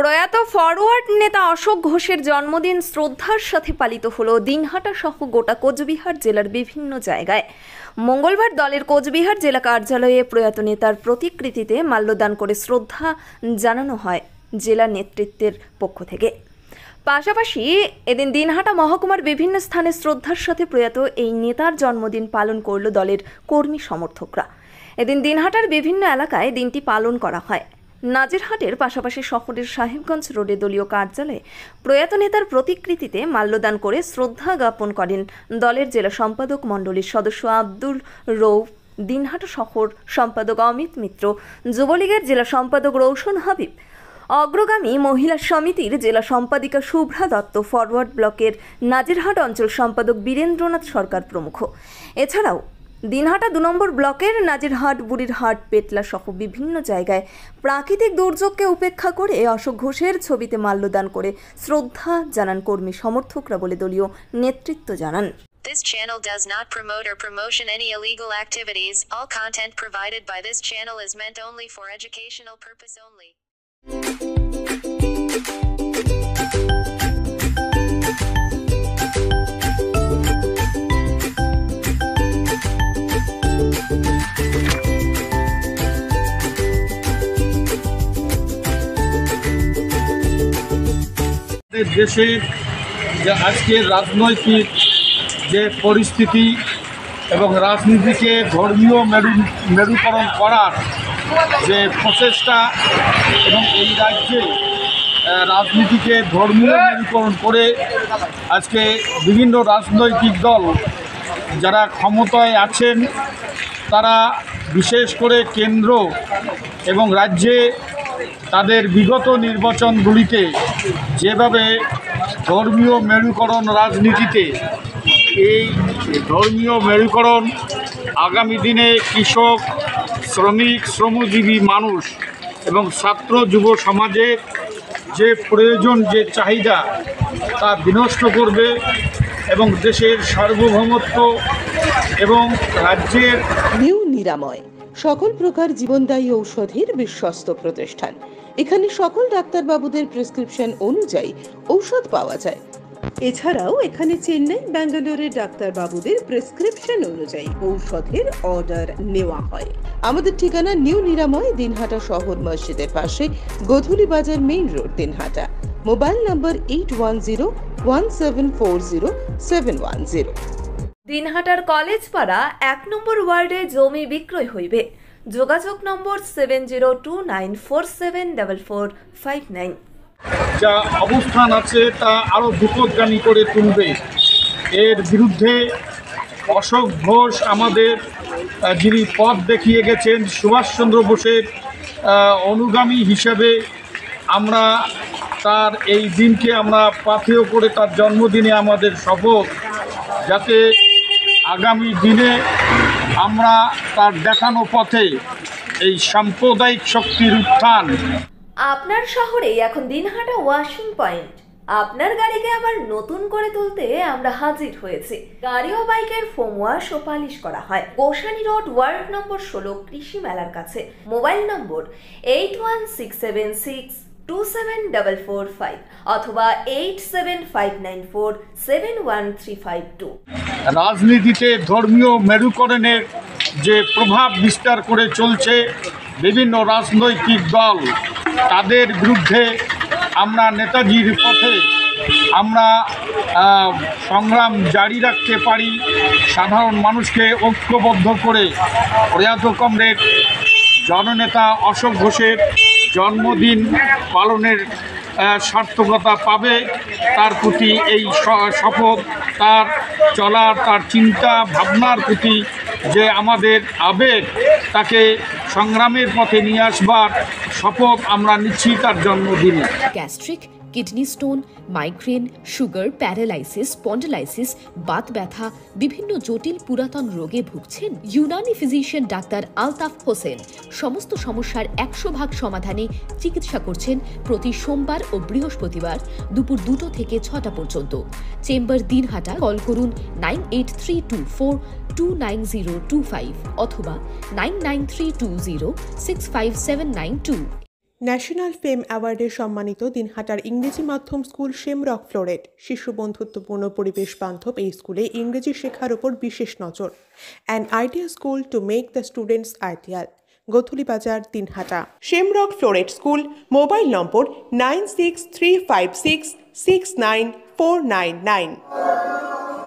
প্রয়াত ফরওয়ার্ড নেতা অশোক ঘোষের জন্মদিন শ্রদ্ধার সাথে পালিত হলো দিনহাটা সহ গোটা কোচবিহার জেলার বিভিন্ন জায়গায়। মঙ্গলবার দলের কোচবিহার জেলা কার্যালয়ে প্রয়াত নেতার প্রতিকৃতিতে মাল্যদান করে শ্রদ্ধা জানানো হয় জেলা নেতৃত্বের পক্ষ থেকে। পাশাপাশি এদিন দিনহাটা মহকুমার বিভিন্ন স্থানে শ্রদ্ধার সাথে প্রয়াত এই নেতার জন্মদিন পালন করল দলের কর্মী সমর্থকরা। এদিন দিনহাটার বিভিন্ন এলাকায় দিনটি পালন করা হয়। নাজিরহাটের পাশাপাশি শহরের সাহেবগঞ্জ রোডে দলীয় কার্যালয়ে প্রয়াত নেতার প্রতিকৃতিতে মাল্যদান করে শ্রদ্ধা জ্ঞাপন করেন দলের জেলা সম্পাদক মণ্ডলীর সদস্য আব্দুল রৌফ, দিনহাটা শহর সম্পাদক অমিত মিত্র, যুবলীগের জেলা সম্পাদক রৌশন হাবিব, অগ্রগামী মহিলা সমিতির জেলা সম্পাদিকা শুভ্রা দত্ত, ফরওয়ার্ড ব্লকের নাজিরহাট অঞ্চল সম্পাদক বীরেন্দ্রনাথ সরকার প্রমুখ। এছাড়াও দিনহাটা ২ নম্বর ব্লকের নাজিরহাট, বুড়িরহাট, পেটলা সহ বিভিন্ন জায়গায় প্রাকৃতিক দুর্যোগকে উপেক্ষা করে অশোক ঘোষের ছবিতে মাল্যদান করে শ্রদ্ধা জানান কর্মী সমর্থকরা বলে দলীয় নেতৃত্ব জানান। This channel does not promote or promotion any illegal activities. All content provided by this channel is meant only for educational purpose only. দেশের যে আজকের রাজনৈতিক যে পরিস্থিতি এবং রাজনীতিকে ধর্মীয় মেরুকরণ করার যে প্রচেষ্টা এবং এই রাজ্যে রাজনীতিকে ধর্মীয় মেরুকরণ করে আজকে বিভিন্ন রাজনৈতিক দল যারা ক্ষমতায় আছেন তারা বিশেষ করে কেন্দ্র এবং রাজ্যে তাদের বিগত নির্বাচনগুলিতে যেভাবে ধর্মীয় মেরুকরণ রাজনীতিতে এই ধর্মীয় মেরুকরণ আগামী দিনে কৃষক, শ্রমিক, শ্রমজীবী মানুষ এবং ছাত্র যুব সমাজের যে প্রয়োজন, যে চাহিদা তা বিনষ্ট করবে এবং দেশের সার্বভৌমত্ব এবং রাজ্যের নিউ নিরাময় সকল প্রকার জীবনদায়ী ঔষধের বিশ্বস্ত প্রতিষ্ঠান। এখানে সকল ডাক্তারবাবুদের প্রেসক্রিপশন অনুযায়ী ঔষধ পাওয়া যায়। এছাড়াও এখানে চেন্নাই, ব্যাঙ্গালোরের ডাক্তারবাবুদের প্রেসক্রিপশন অনুযায়ী ঔষধের অর্ডার নেওয়া হয়। আমাদের ঠিকানা নিউ নিরাময়, দিনহাটা শহর মসজিদের পাশে, Godhuli Bazar, main road, Dinhata. Mobile number 81040710। দিনহাটার কলেজ পাড়া 1 নম্বর ওয়ার্ডে জমি বিক্রয় হইবে। যোগাযোগ নম্বর 7029474459। যা অবস্থান আছে তা আরও বিপদগামী করে তুলবে। এর বিরুদ্ধে অশোক ঘোষ আমাদের যিনি পথ দেখিয়ে গেছেন, সুভাষচন্দ্র বোসের অনুগামী হিসেবে আমরা তার এই দিনকে আমরা পাথেয় করে তার জন্মদিনে আমাদের শপথ, যাতে আগামী দিনে আমরা তার দেখানো পথে এই সাম্প্রদায়িক শক্তির উত্থান। আপনার শহরে এখন দিনহাটা ওয়াশিং পয়েন্ট। আপনার গাড়িকে আবার নতুন করে তুলতে আমরা হাজির হয়েছি। গাড়ি ও বাইকের ফোম ওয়াশ ও পালিশ করা হয়। গোসানি রোড, ওয়ার্ড নম্বর 16, কৃষি মেলার কাছে। মোবাইল নম্বর 8167627445 অথবা 8759471352। রাজনীতিতে ধর্মীয় মেরুকরণের যে প্রভাব বিস্তার করে চলছে বিভিন্ন রাজনৈতিক দল, তাদের বিরুদ্ধে আমরা নেতাজির পথে আমরা সংগ্রাম জারি রাখতে পারি। সাধারণ মানুষকে ঐক্যবদ্ধ করে প্রয়াত কমরেড জননেতা অশোক ঘোষের জন্মদিন পালনের সার্থকতা পাবে, তার প্রতি এই শপথ, তার চলার, তার চিন্তা ভাবনার প্রতি যে আমাদের আবেগ, তাকে সংগ্রামের পথে নিয়ে আসবার শপথ আমরা নিচ্ছি তার জন্মদিনে। Gastric, kidney stone, migraine, sugar, paralysis, spondylosis, Baat ব্যথা, বিভিন্ন জটিল পুরাতন রোগে ভুগছেন? ইউনানি ফিজিশিয়ান ডাক্তার আলতাফ হোসেন সমস্ত সমস্যার 100% সমাধানে চিকিৎসা করছেন প্রতি সোমবার ও বৃহস্পতিবার দুপুর 2টো থেকে 6টা পর্যন্ত। চেম্বার দিনহাটা। কল করুন 9832429025 অথবা 9932065792। ন্যাশনাল ফেম অ্যাওয়ার্ডে সম্মানিত দিনহাটার ইংরেজি মাধ্যম স্কুল শেমরক ফ্লোরেট শিশু বন্ধুত্বপূর্ণ পরিবেশ বান্ধব এই স্কুলে ইংরেজি শেখার ওপর বিশেষ নজর। An idea school to make the students ideal. Godhuli Bazar, Dinhata. Shamrock Floret school, mobile number 9635669499।